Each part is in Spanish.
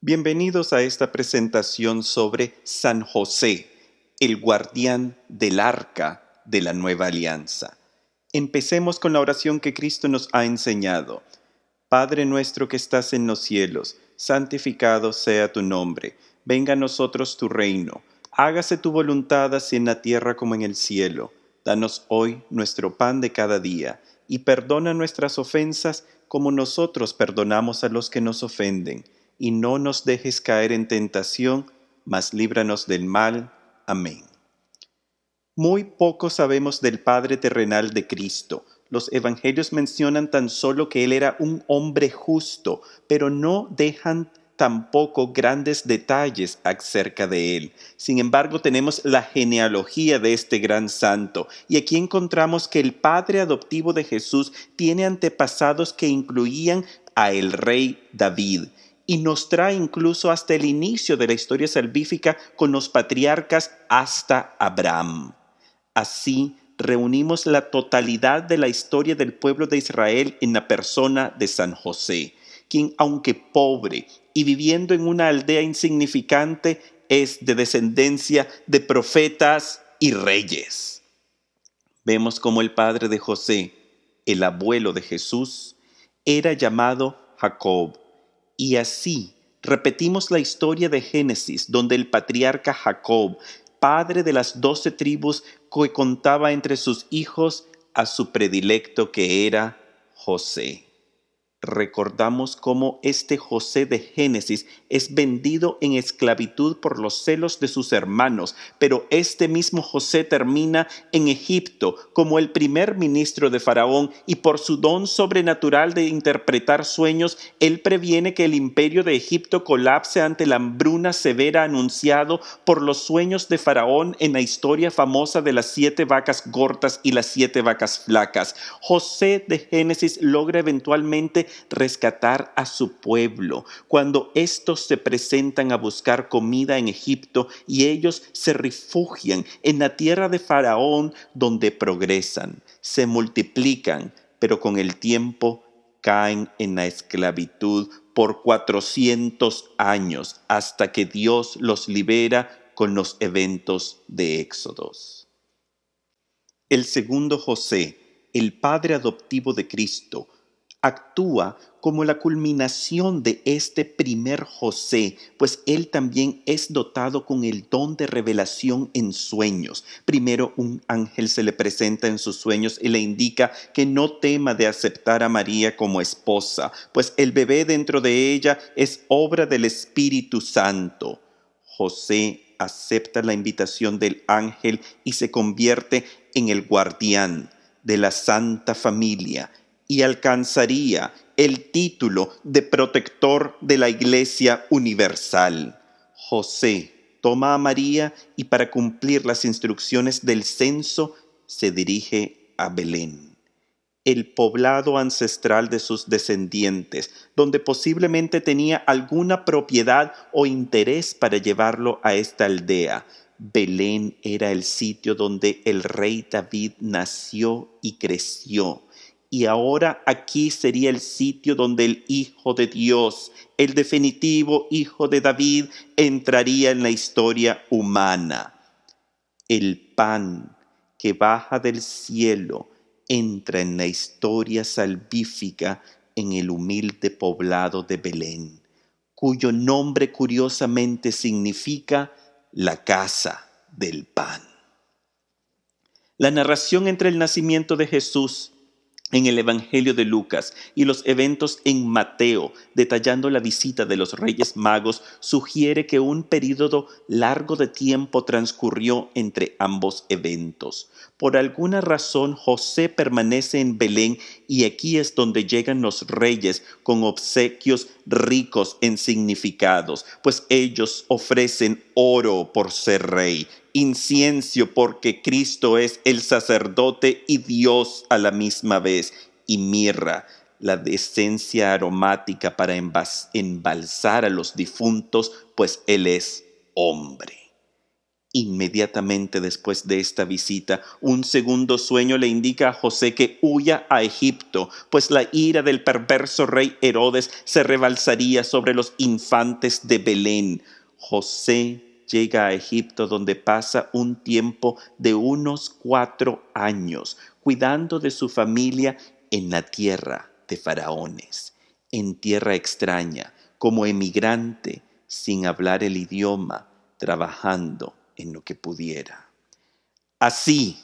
Bienvenidos a esta presentación sobre San José, el guardián del arca de la nueva alianza. Empecemos con la oración que Cristo nos ha enseñado. Padre nuestro que estás en los cielos, santificado sea tu nombre. Venga a nosotros tu reino. Hágase tu voluntad así en la tierra como en el cielo. Danos hoy nuestro pan de cada día, y perdona nuestras ofensas como nosotros perdonamos a los que nos ofenden. Y no nos dejes caer en tentación, mas líbranos del mal. Amén. Muy poco sabemos del Padre terrenal de Cristo. Los evangelios mencionan tan solo que Él era un hombre justo, pero no dejan tampoco grandes detalles acerca de Él. Sin embargo, tenemos la genealogía de este gran santo, y aquí encontramos que el padre adoptivo de Jesús tiene antepasados que incluían a el rey David, y nos trae incluso hasta el inicio de la historia salvífica con los patriarcas hasta Abraham. Así, reunimos la totalidad de la historia del pueblo de Israel en la persona de San José, quien, aunque pobre y viviendo en una aldea insignificante, es de descendencia de profetas y reyes. Vemos cómo el padre de José, el abuelo de Jesús, era llamado Jacob. Y así repetimos la historia de Génesis, donde el patriarca Jacob, padre de las 12 tribus, que contaba entre sus hijos a su predilecto que era José. Recordamos cómo este José de Génesis es vendido en esclavitud por los celos de sus hermanos, pero este mismo José termina en Egipto como el primer ministro de Faraón, y por su don sobrenatural de interpretar sueños, él previene que el imperio de Egipto colapse ante la hambruna severa anunciado por los sueños de Faraón en la historia famosa de las 7 vacas gordas y las 7 vacas flacas. José de Génesis logra eventualmente rescatar a su pueblo cuando estos se presentan a buscar comida en Egipto, y ellos se refugian en la tierra de Faraón, donde progresan, se multiplican, pero con el tiempo caen en la esclavitud por 400 años hasta que Dios los libera con los eventos de Éxodos. El segundo José, el padre adoptivo de Cristo, actúa como la culminación de este primer José, pues él también es dotado con el don de revelación en sueños. Primero, un ángel se le presenta en sus sueños y le indica que no tema de aceptar a María como esposa, pues el bebé dentro de ella es obra del Espíritu Santo. José acepta la invitación del ángel y se convierte en el guardián de la Santa Familia, y alcanzaría el título de protector de la Iglesia Universal. José toma a María y, para cumplir las instrucciones del censo, se dirige a Belén, el poblado ancestral de sus descendientes, donde posiblemente tenía alguna propiedad o interés para llevarlo a esta aldea. Belén era el sitio donde el rey David nació y creció. Y ahora aquí sería el sitio donde el Hijo de Dios, el definitivo Hijo de David, entraría en la historia humana. El pan que baja del cielo entra en la historia salvífica en el humilde poblado de Belén, cuyo nombre curiosamente significa la casa del pan. La narración entre el nacimiento de Jesús en el Evangelio de Lucas y los eventos en Mateo, detallando la visita de los Reyes Magos, sugiere que un período largo de tiempo transcurrió entre ambos eventos. Por alguna razón, José permanece en Belén, y aquí es donde llegan los reyes con obsequios ricos en significados, pues ellos ofrecen oro por ser rey, incienso porque Cristo es el sacerdote y Dios a la misma vez, y mirra, la esencia aromática para embalsar a los difuntos, pues Él es hombre. Inmediatamente después de esta visita, un segundo sueño le indica a José que huya a Egipto, pues la ira del perverso rey Herodes se rebalsaría sobre los infantes de Belén. José llega a Egipto, donde pasa un tiempo de unos 4 años, cuidando de su familia en la tierra de faraones, en tierra extraña, como emigrante, sin hablar el idioma, trabajando en lo que pudiera. Así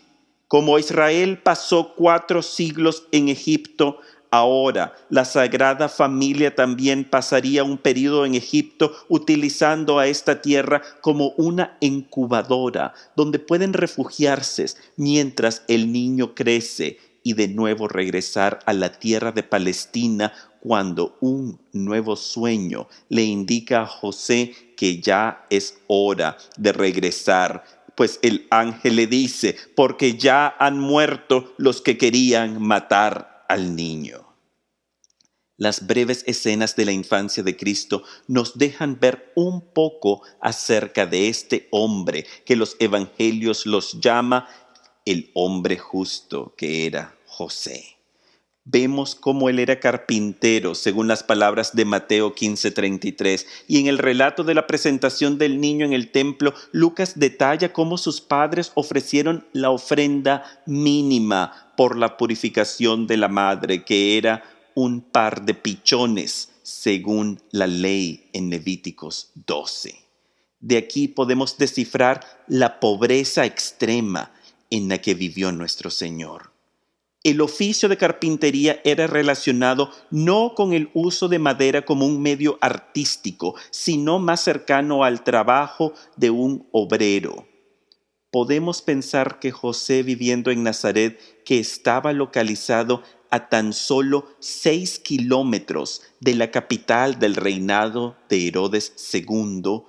como Israel pasó 4 siglos en Egipto, ahora la Sagrada Familia también pasaría un periodo en Egipto utilizando a esta tierra como una incubadora donde pueden refugiarse mientras el niño crece y de nuevo regresar a la tierra de Palestina cuando un nuevo sueño le indica a José que ya es hora de regresar. Pues el ángel le dice, porque ya han muerto los que querían matar al niño. Las breves escenas de la infancia de Cristo nos dejan ver un poco acerca de este hombre que los evangelios los llama el hombre justo, que era José. Vemos cómo él era carpintero, según las palabras de Mateo 15:33. Y en el relato de la presentación del niño en el templo, Lucas detalla cómo sus padres ofrecieron la ofrenda mínima por la purificación de la madre, que era un par de pichones, según la ley en Levíticos 12. De aquí podemos descifrar la pobreza extrema en la que vivió nuestro Señor. El oficio de carpintería era relacionado no con el uso de madera como un medio artístico, sino más cercano al trabajo de un obrero. Podemos pensar que José, viviendo en Nazaret, que estaba localizado a tan solo 6 kilómetros de la capital del reinado de Herodes II,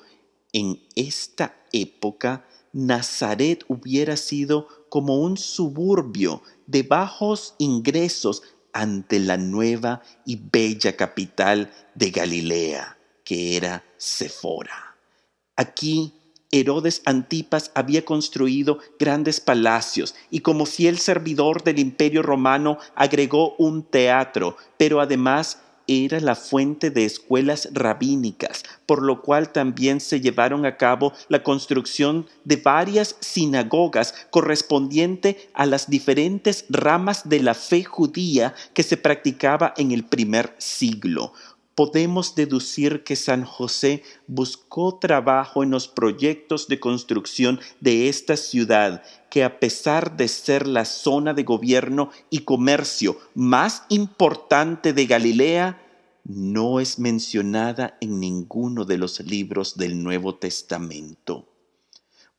en esta época Nazaret hubiera sido como un suburbio de bajos ingresos ante la nueva y bella capital de Galilea, que era Séfora. Aquí Herodes Antipas había construido grandes palacios y como fiel servidor del Imperio Romano agregó un teatro, pero además era la fuente de escuelas rabínicas, por lo cual también se llevaron a cabo la construcción de varias sinagogas correspondiente a las diferentes ramas de la fe judía que se practicaba en el primer siglo. Podemos deducir que San José buscó trabajo en los proyectos de construcción de esta ciudad, que a pesar de ser la zona de gobierno y comercio más importante de Galilea, no es mencionada en ninguno de los libros del Nuevo Testamento.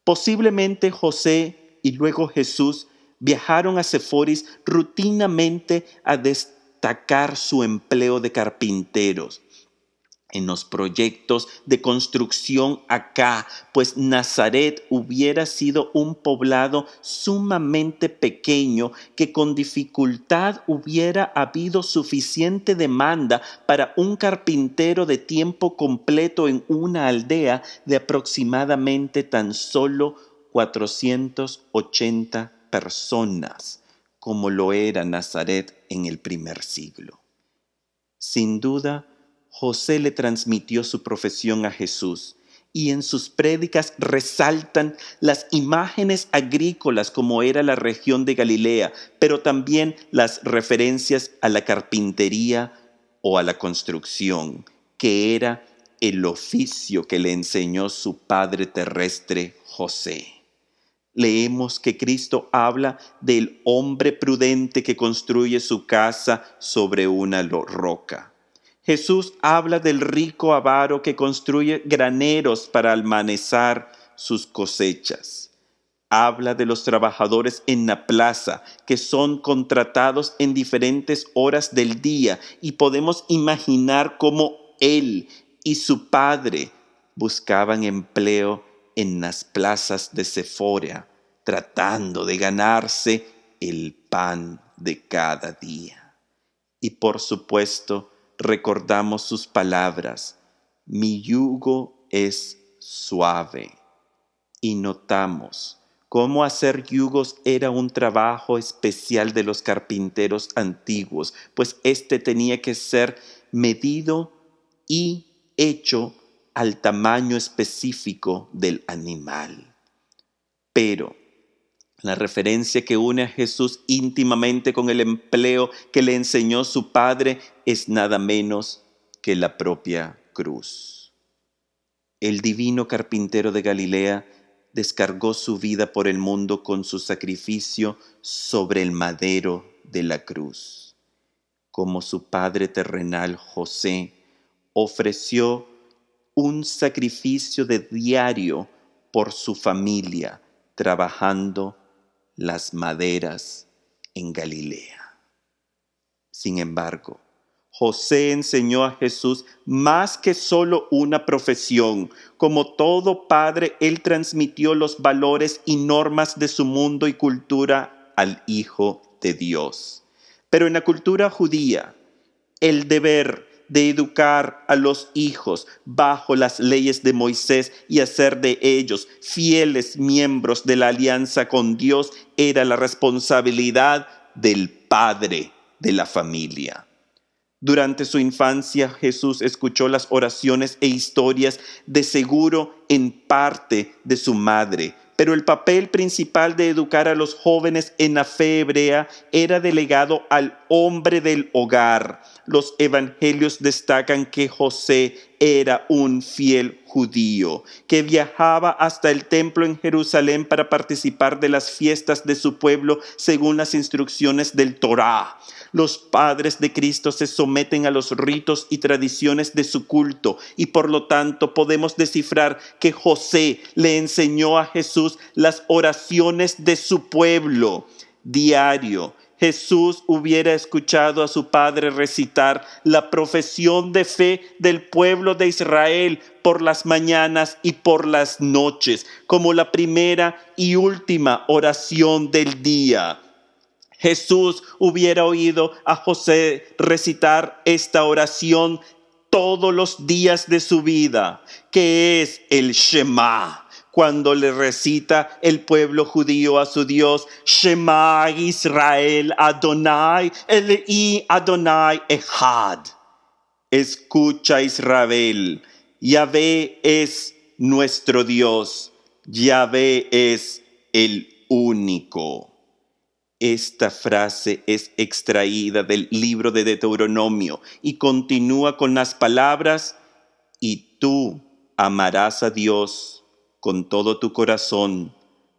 Posiblemente José y luego Jesús viajaron a Seforis rutinamente a destacar su empleo de carpinteros en los proyectos de construcción acá, pues Nazaret hubiera sido un poblado sumamente pequeño que con dificultad hubiera habido suficiente demanda para un carpintero de tiempo completo en una aldea de aproximadamente tan solo 480 personas, como lo era Nazaret en el primer siglo. Sin duda, José le transmitió su profesión a Jesús y en sus prédicas resaltan las imágenes agrícolas como era la región de Galilea, pero también las referencias a la carpintería o a la construcción, que era el oficio que le enseñó su padre terrestre José. Leemos que Cristo habla del hombre prudente que construye su casa sobre una roca. Jesús habla del rico avaro que construye graneros para almacenar sus cosechas. Habla de los trabajadores en la plaza que son contratados en diferentes horas del día y podemos imaginar cómo él y su padre buscaban empleo en las plazas de Séfora, tratando de ganarse el pan de cada día. Y por supuesto, recordamos sus palabras: mi yugo es suave y notamos cómo hacer yugos era un trabajo especial de los carpinteros antiguos, pues éste tenía que ser medido y hecho al tamaño específico del animal. Pero la referencia que une a Jesús íntimamente con el empleo que le enseñó su Padre es nada menos que la propia cruz. El divino carpintero de Galilea descargó su vida por el mundo con su sacrificio sobre el madero de la cruz. Como su padre terrenal José ofreció un sacrificio de diario por su familia, trabajando las maderas en Galilea. Sin embargo, José enseñó a Jesús más que solo una profesión. Como todo padre, él transmitió los valores y normas de su mundo y cultura al Hijo de Dios. Pero en la cultura judía, el deber de educar a los hijos bajo las leyes de Moisés y hacer de ellos fieles miembros de la alianza con Dios era la responsabilidad del padre de la familia. Durante su infancia, Jesús escuchó las oraciones e historias de seguro en parte de su madre, pero el papel principal de educar a los jóvenes en la fe hebrea era delegado al hombre del hogar. Los evangelios destacan que José era un fiel judío, que viajaba hasta el templo en Jerusalén para participar de las fiestas de su pueblo según las instrucciones del Torá. Los padres de Cristo se someten a los ritos y tradiciones de su culto y por lo tanto podemos descifrar que José le enseñó a Jesús las oraciones de su pueblo diario. Jesús hubiera escuchado a su padre recitar la profesión de fe del pueblo de Israel por las mañanas y por las noches, como la primera y última oración del día. Jesús hubiera oído a José recitar esta oración todos los días de su vida, que es el Shema, cuando le recita el pueblo judío a su Dios, Shema Israel Adonai, Eloi Adonai Echad. Escucha Israel, Yahvé es nuestro Dios, Yahvé es el único. Esta frase es extraída del libro de Deuteronomio y continúa con las palabras: y tú amarás a Dios con todo tu corazón,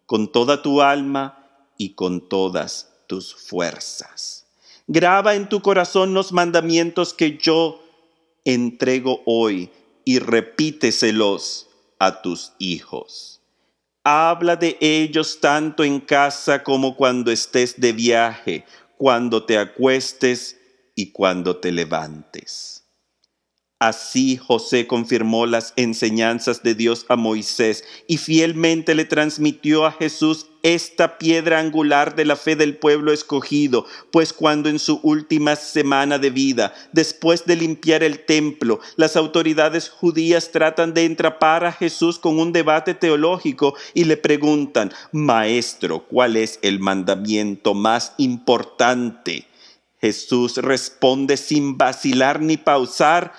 con toda tu alma y con todas tus fuerzas. Graba en tu corazón los mandamientos que yo entrego hoy y repíteselos a tus hijos. Habla de ellos tanto en casa como cuando estés de viaje, cuando te acuestes y cuando te levantes. Así José confirmó las enseñanzas de Dios a Moisés y fielmente le transmitió a Jesús esta piedra angular de la fe del pueblo escogido, pues cuando en su última semana de vida, después de limpiar el templo, las autoridades judías tratan de entrapar a Jesús con un debate teológico y le preguntan: Maestro, ¿cuál es el mandamiento más importante? Jesús responde sin vacilar ni pausar: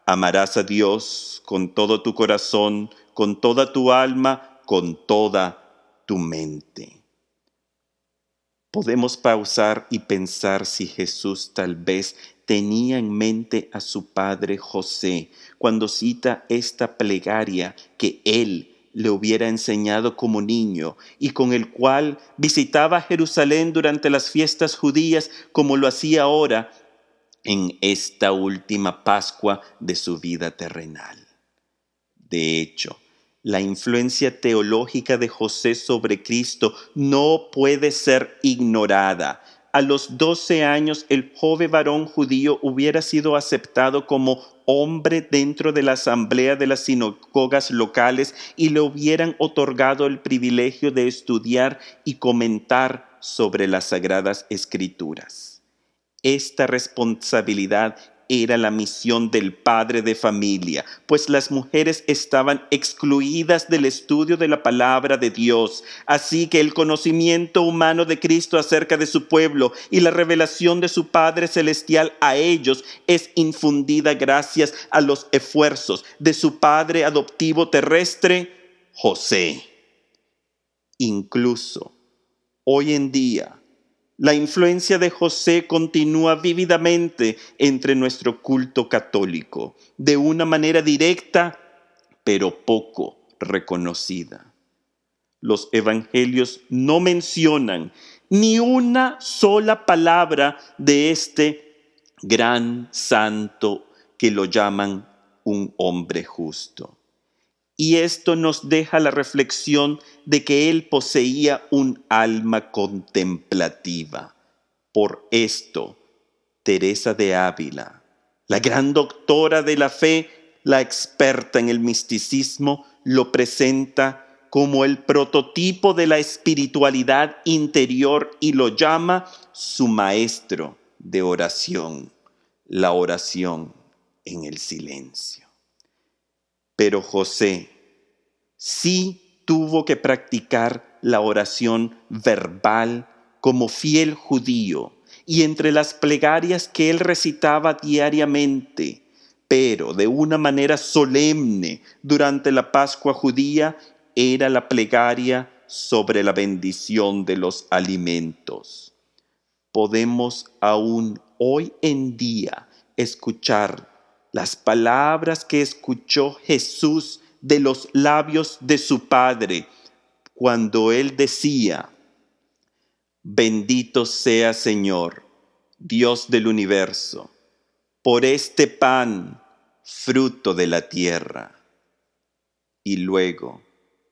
amarás a Dios con todo tu corazón, con toda tu alma, con toda tu mente. Podemos pausar y pensar si Jesús tal vez tenía en mente a su padre José cuando cita esta plegaria que él le hubiera enseñado como niño y con el cual visitaba Jerusalén durante las fiestas judías, como lo hacía ahora en esta última Pascua de su vida terrenal. De hecho, la influencia teológica de José sobre Cristo no puede ser ignorada. A los 12 años, el joven varón judío hubiera sido aceptado como hombre dentro de la asamblea de las sinagogas locales y le hubieran otorgado el privilegio de estudiar y comentar sobre las Sagradas Escrituras. Esta responsabilidad era la misión del padre de familia, pues las mujeres estaban excluidas del estudio de la palabra de Dios. Así que el conocimiento humano de Cristo acerca de su pueblo y la revelación de su Padre Celestial a ellos es infundida gracias a los esfuerzos de su padre adoptivo terrestre, José. Incluso hoy en día, la influencia de José continúa vívidamente entre nuestro culto católico, de una manera directa, pero poco reconocida. Los evangelios no mencionan ni una sola palabra de este gran santo que lo llaman un hombre justo. Y esto nos deja la reflexión de que él poseía un alma contemplativa. Por esto, Teresa de Ávila, la gran doctora de la fe, la experta en el misticismo, lo presenta como el prototipo de la espiritualidad interior y lo llama su maestro de oración, la oración en el silencio. Pero José sí tuvo que practicar la oración verbal como fiel judío y entre las plegarias que él recitaba diariamente, pero de una manera solemne durante la Pascua judía, era la plegaria sobre la bendición de los alimentos. Podemos aún hoy en día escuchar las palabras que escuchó Jesús de los labios de su Padre cuando él decía: bendito sea Señor, Dios del universo, por este pan, fruto de la tierra. Y luego,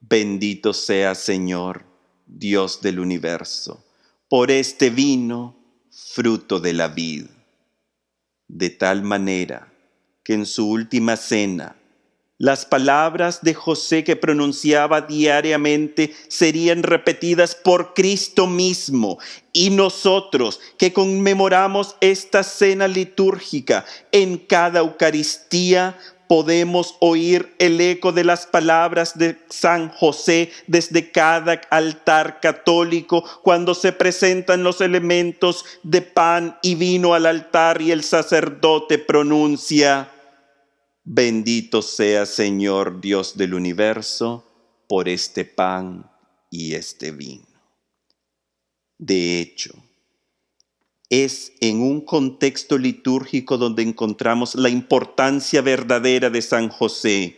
bendito sea Señor, Dios del universo, por este vino, fruto de la vid. De tal manera que en su última cena, las palabras de José que pronunciaba diariamente serían repetidas por Cristo mismo. Y nosotros que conmemoramos esta cena litúrgica en cada Eucaristía, podemos oír el eco de las palabras de San José desde cada altar católico cuando se presentan los elementos de pan y vino al altar y el sacerdote pronuncia: bendito sea Señor Dios del universo por este pan y este vino. De hecho, es en un contexto litúrgico donde encontramos la importancia verdadera de San José.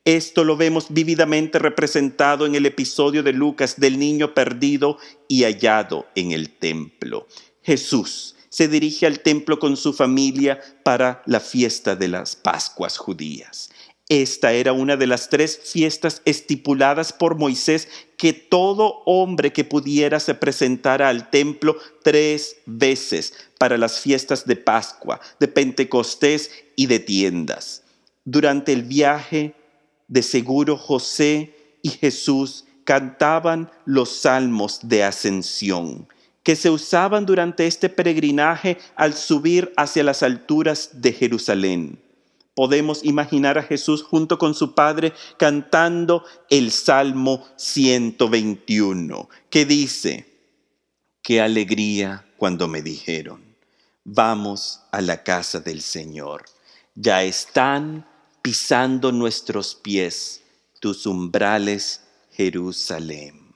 Esto lo vemos vívidamente representado en el episodio de Lucas del niño perdido y hallado en el templo. Jesús se dirige al templo con su familia para la fiesta de las Pascuas judías. Esta era una de las 3 fiestas estipuladas por Moisés que todo hombre que pudiera se presentara al templo 3 veces para las fiestas de Pascua, de Pentecostés y de tiendas. Durante el viaje, de seguro José y Jesús cantaban los salmos de ascensión, que se usaban durante este peregrinaje al subir hacia las alturas de Jerusalén. Podemos imaginar a Jesús junto con su Padre cantando el Salmo 121, que dice: qué alegría cuando me dijeron, vamos a la casa del Señor. Ya están pisando nuestros pies tus umbrales, Jerusalén.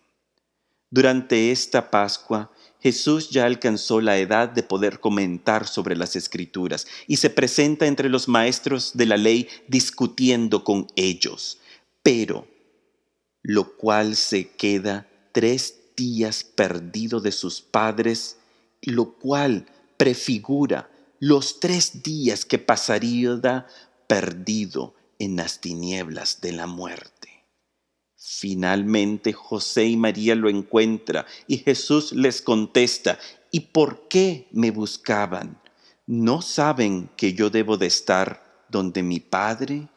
Durante esta Pascua, Jesús ya alcanzó la edad de poder comentar sobre las Escrituras y se presenta entre los maestros de la ley discutiendo con ellos, pero lo cual se queda 3 días perdido de sus padres, lo cual prefigura los 3 días que pasaría perdido en las tinieblas de la muerte. Finalmente José y María lo encuentran y Jesús les contesta: ¿y por qué me buscaban? ¿No saben que yo debo de estar donde mi Padre?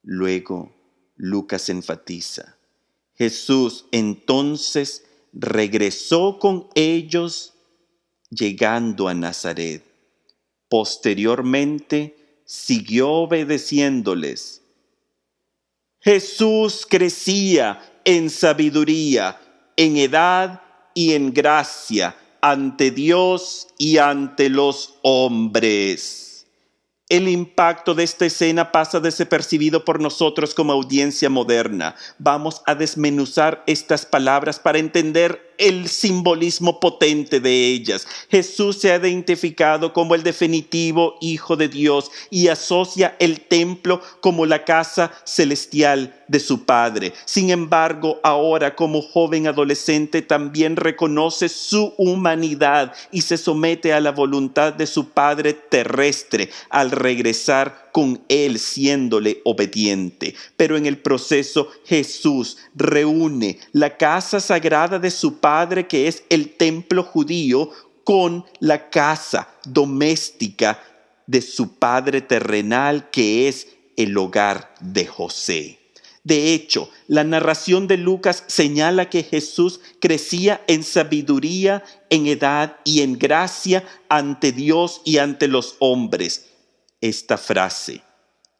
Luego Lucas enfatiza: Jesús entonces regresó con ellos llegando a Nazaret. Posteriormente, siguió obedeciéndoles. Jesús crecía en sabiduría, en edad y en gracia ante Dios y ante los hombres. El impacto de esta escena pasa desapercibido por nosotros como audiencia moderna. Vamos a desmenuzar estas palabras para entender el simbolismo potente de ellas. Jesús se ha identificado como el definitivo Hijo de Dios y asocia el templo como la casa celestial de su Padre. Sin embargo, ahora como joven adolescente también reconoce su humanidad y se somete a la voluntad de su Padre terrestre al regresar con él siéndole obediente. Pero en el proceso Jesús reúne la casa sagrada de su Padre, que es el templo judío, con la casa doméstica de su Padre terrenal, que es el hogar de José. De hecho, la narración de Lucas señala que Jesús crecía en sabiduría, en edad y en gracia ante Dios y ante los hombres. Esta frase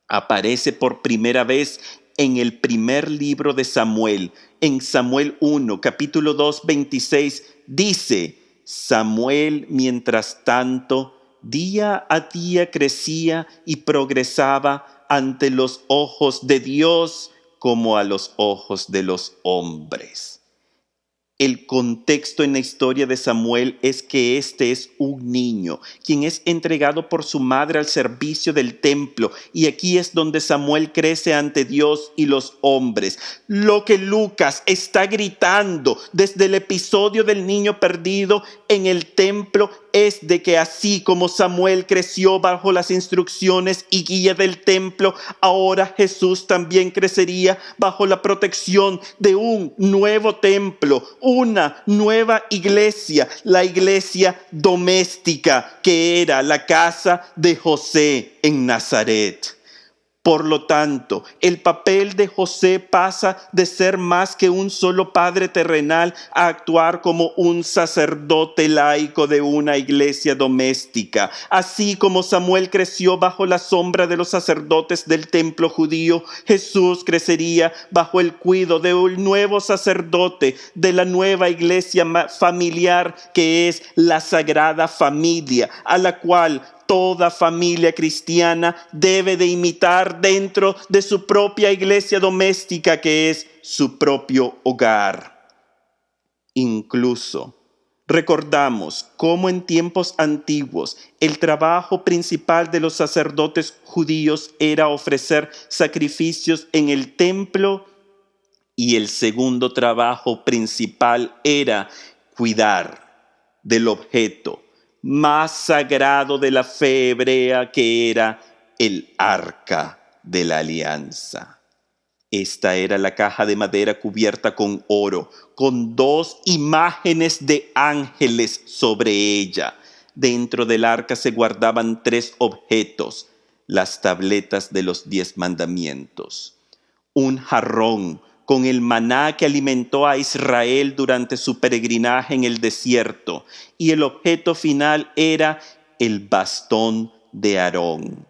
aparece por primera vez en el primer libro de Samuel. En Samuel 1, capítulo 2, 26, dice: Samuel, mientras tanto, día a día crecía y progresaba ante los ojos de Dios como a los ojos de los hombres. El contexto en la historia de Samuel es que este es un niño, quien es entregado por su madre al servicio del templo, y aquí es donde Samuel crece ante Dios y los hombres. Lo que Lucas está gritando desde el episodio del niño perdido en el templo es de que así como Samuel creció bajo las instrucciones y guía del templo, ahora Jesús también crecería bajo la protección de un nuevo templo, una nueva iglesia, la iglesia doméstica, que era la casa de José en Nazaret. Por lo tanto, el papel de José pasa de ser más que un solo padre terrenal a actuar como un sacerdote laico de una iglesia doméstica. Así como Samuel creció bajo la sombra de los sacerdotes del templo judío, Jesús crecería bajo el cuidado de un nuevo sacerdote de la nueva iglesia familiar, que es la Sagrada Familia, a la cual toda familia cristiana debe de imitar dentro de su propia iglesia doméstica, que es su propio hogar. Incluso recordamos cómo en tiempos antiguos el trabajo principal de los sacerdotes judíos era ofrecer sacrificios en el templo, y el segundo trabajo principal era cuidar del objeto más sagrado de la fe hebrea, que era el arca de la alianza. Esta era la caja de madera cubierta con oro, con 2 imágenes de ángeles sobre ella. Dentro del arca se guardaban 3 objetos: las tabletas de los 10 mandamientos, un jarrón con el maná que alimentó a Israel durante su peregrinaje en el desierto, y el objeto final era el bastón de Aarón,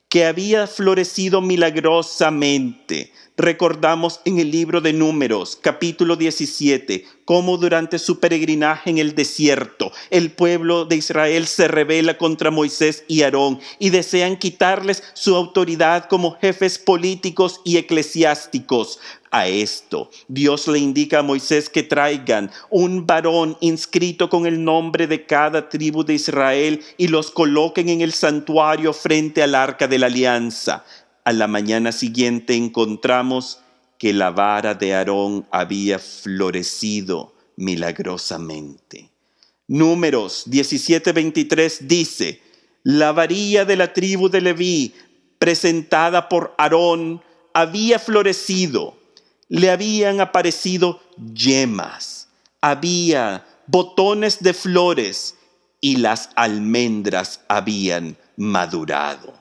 que había florecido milagrosamente. Recordamos en el libro de Números, capítulo 17, cómo durante su peregrinaje en el desierto, el pueblo de Israel se rebela contra Moisés y Aarón y desean quitarles su autoridad como jefes políticos y eclesiásticos. A esto, Dios le indica a Moisés que traigan un varón inscrito con el nombre de cada tribu de Israel y los coloquen en el santuario frente al arca de la alianza. A la mañana siguiente encontramos que la vara de Aarón había florecido milagrosamente. Números 17:23 dice: la varilla de la tribu de Leví, presentada por Aarón, había florecido. Le habían aparecido yemas, había botones de flores y las almendras habían madurado.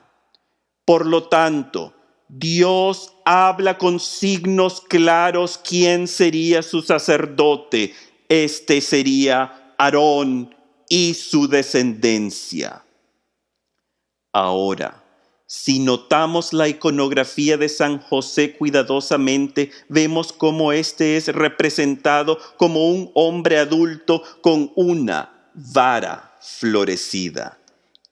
Por lo tanto, Dios habla con signos claros quién sería su sacerdote. Este sería Aarón y su descendencia. Ahora, si notamos la iconografía de San José cuidadosamente, vemos cómo éste es representado como un hombre adulto con una vara florecida.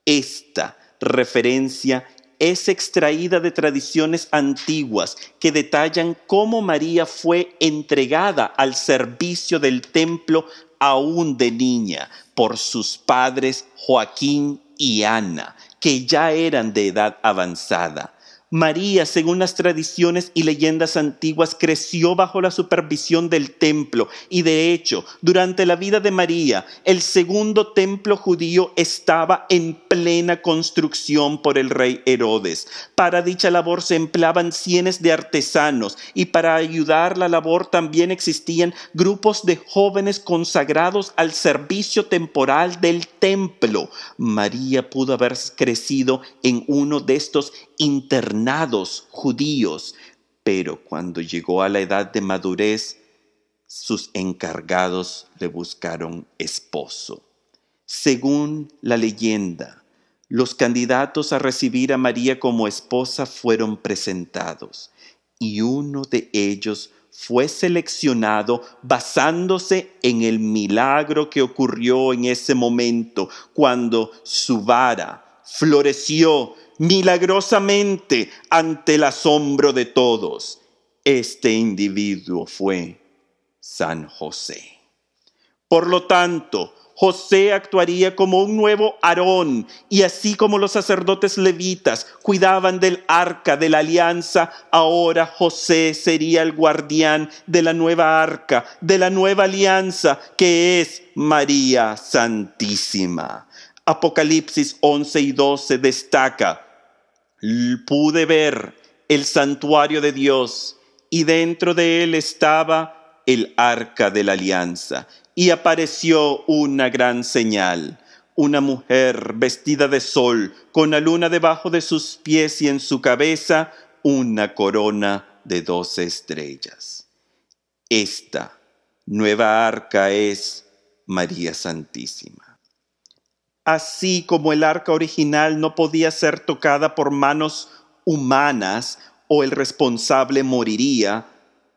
Esta referencia es extraída de tradiciones antiguas que detallan cómo María fue entregada al servicio del templo aún de niña por sus padres Joaquín y Ana, que ya eran de edad avanzada. María, según las tradiciones y leyendas antiguas, creció bajo la supervisión del templo y de hecho, durante la vida de María, el segundo templo judío estaba en plena construcción por el rey Herodes. Para dicha labor se empleaban cientos de artesanos y para ayudar la labor también existían grupos de jóvenes consagrados al servicio temporal del templo. María pudo haber crecido en uno de estos internados judíos, pero cuando llegó a la edad de madurez, sus encargados le buscaron esposo. Según la leyenda, los candidatos a recibir a María como esposa fueron presentados y uno de ellos fue seleccionado basándose en el milagro que ocurrió en ese momento cuando su vara floreció milagrosamente ante el asombro de todos. Este individuo fue San José. Por lo tanto, José actuaría como un nuevo Aarón, y así como los sacerdotes levitas cuidaban del arca de la alianza, ahora José sería el guardián de la nueva arca, de la nueva alianza, que es María Santísima. Apocalipsis 11 y 12 destaca: pude ver el santuario de Dios y dentro de él estaba el arca de la alianza. Y apareció una gran señal, una mujer vestida de sol, con la luna debajo de sus pies y en su cabeza una corona de 12 estrellas. Esta nueva arca es María Santísima. Así como el arca original no podía ser tocada por manos humanas o el responsable moriría,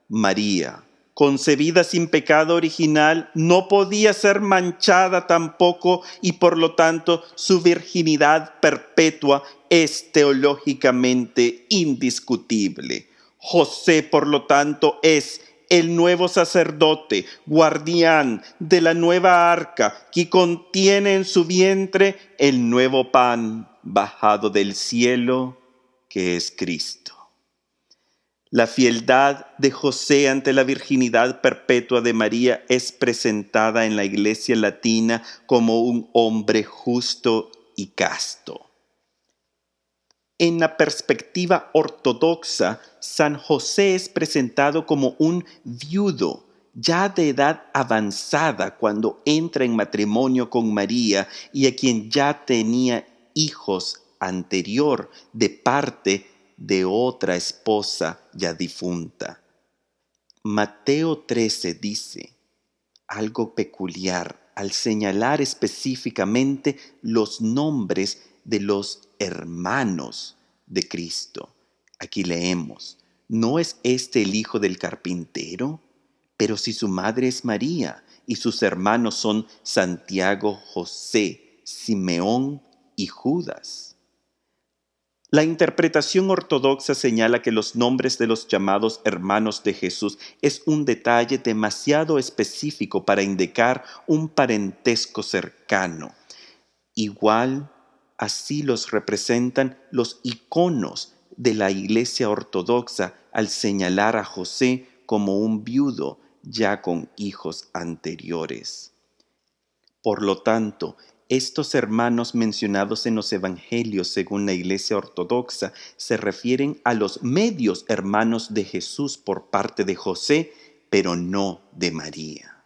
María, concebida sin pecado original, no podía ser manchada tampoco y por lo tanto su virginidad perpetua es teológicamente indiscutible. José, por lo tanto, es el nuevo sacerdote, guardián de la nueva arca que contiene en su vientre el nuevo pan bajado del cielo, que es Cristo. La fieldad de José ante la virginidad perpetua de María es presentada en la Iglesia latina como un hombre justo y casto. En la perspectiva ortodoxa, San José es presentado como un viudo ya de edad avanzada cuando entra en matrimonio con María y a quien ya tenía hijos anterior de parte de otra esposa ya difunta. Mateo 13 dice algo peculiar al señalar específicamente los nombres de los hermanos de Cristo. Aquí leemos: ¿no es este el hijo del carpintero? Pero si su madre es María y sus hermanos son Santiago, José, Simeón y Judas. La interpretación ortodoxa señala que los nombres de los llamados hermanos de Jesús es un detalle demasiado específico para indicar un parentesco cercano. Igual, así los representan los iconos de la Iglesia ortodoxa al señalar a José como un viudo ya con hijos anteriores. Por lo tanto, estos hermanos mencionados en los evangelios según la Iglesia ortodoxa se refieren a los medios hermanos de Jesús por parte de José, pero no de María.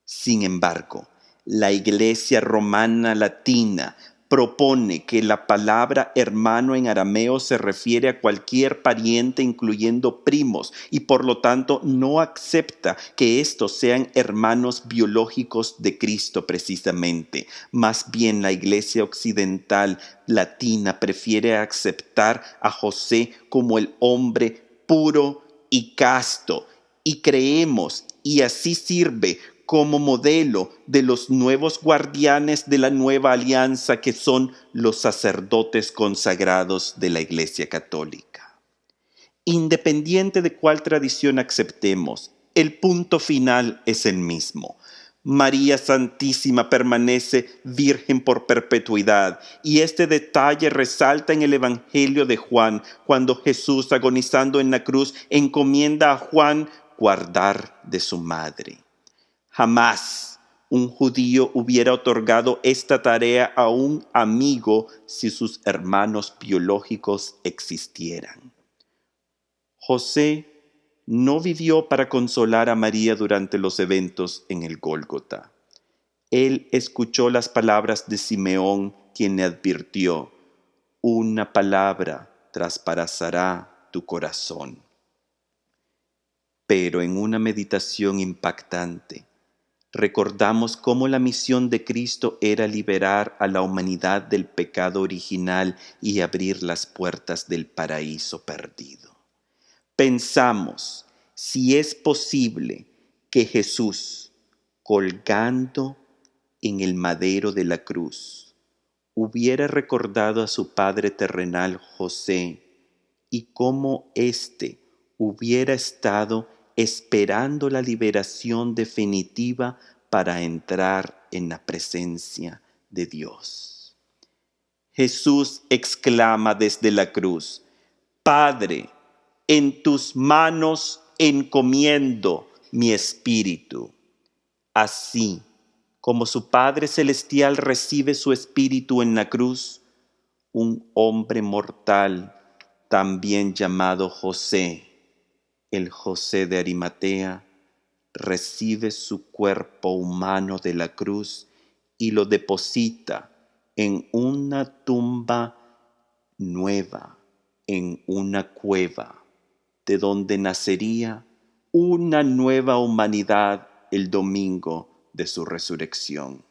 Sin embargo, la Iglesia romana latina propone que la palabra hermano en arameo se refiere a cualquier pariente, incluyendo primos, y por lo tanto no acepta que estos sean hermanos biológicos de Cristo precisamente. Más bien la Iglesia occidental latina prefiere aceptar a José como el hombre puro y casto, y creemos, y así sirve como modelo de los nuevos guardianes de la nueva alianza que son los sacerdotes consagrados de la Iglesia Católica. Independiente de cuál tradición aceptemos, el punto final es el mismo. María Santísima permanece virgen por perpetuidad, y este detalle resalta en el Evangelio de Juan, cuando Jesús, agonizando en la cruz, encomienda a Juan guardar de su madre. Jamás un judío hubiera otorgado esta tarea a un amigo si sus hermanos biológicos existieran. José no vivió para consolar a María durante los eventos en el Gólgota. Él escuchó las palabras de Simeón, quien le advirtió: una palabra traspasará tu corazón. Pero en una meditación impactante, recordamos cómo la misión de Cristo era liberar a la humanidad del pecado original y abrir las puertas del paraíso perdido. Pensamos si es posible que Jesús, colgando en el madero de la cruz, hubiera recordado a su padre terrenal José y cómo éste hubiera estado esperando la liberación definitiva para entrar en la presencia de Dios. Jesús exclama desde la cruz: Padre, en tus manos encomiendo mi espíritu. Así como su Padre Celestial recibe su espíritu en la cruz, un hombre mortal, también llamado José, el José de Arimatea, recibe su cuerpo humano de la cruz y lo deposita en una tumba nueva, en una cueva, de donde nacería una nueva humanidad el domingo de su resurrección.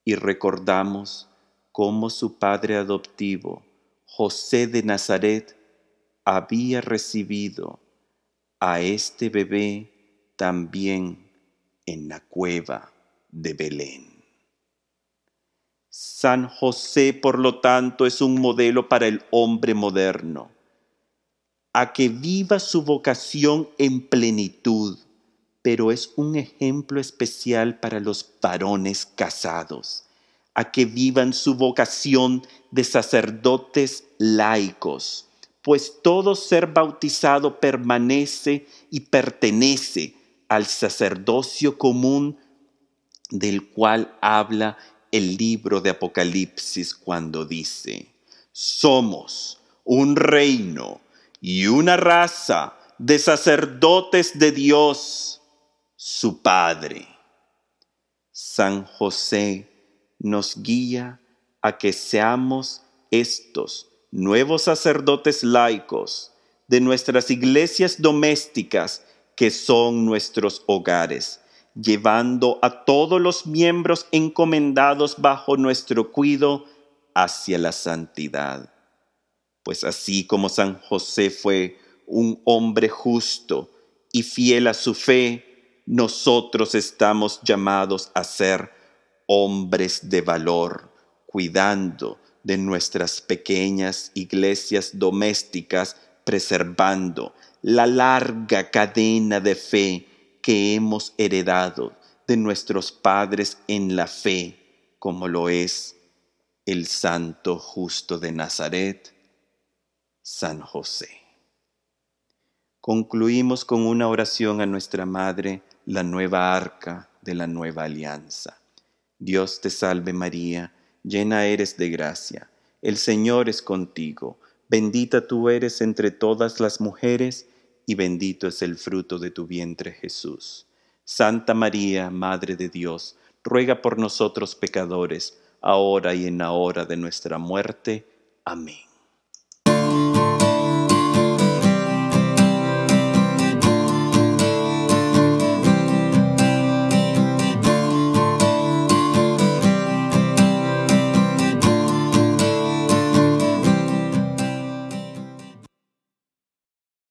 Y recordamos cómo su padre adoptivo, José de Nazaret, había recibido a este bebé también en la cueva de Belén. San José, por lo tanto, es un modelo para el hombre moderno, a que viva su vocación en plenitud, pero es un ejemplo especial para los varones casados, a que vivan su vocación de sacerdotes laicos, pues todo ser bautizado permanece y pertenece al sacerdocio común del cual habla el libro de Apocalipsis cuando dice: somos un reino y una raza de sacerdotes de Dios, su Padre. San José nos guía a que seamos estos nuevos sacerdotes laicos de nuestras iglesias domésticas, que son nuestros hogares, llevando a todos los miembros encomendados bajo nuestro cuidado hacia la santidad. Pues así como San José fue un hombre justo y fiel a su fe, nosotros estamos llamados a ser hombres de valor, cuidando de nuestras pequeñas iglesias domésticas, preservando la larga cadena de fe que hemos heredado de nuestros padres en la fe, como lo es el Santo Justo de Nazaret, San José. Concluimos con una oración a nuestra Madre, la nueva arca de la nueva alianza. Dios te salve María, llena eres de gracia, el Señor es contigo, bendita tú eres entre todas las mujeres, y bendito es el fruto de tu vientre Jesús. Santa María, Madre de Dios, ruega por nosotros pecadores, ahora y en la hora de nuestra muerte. Amén.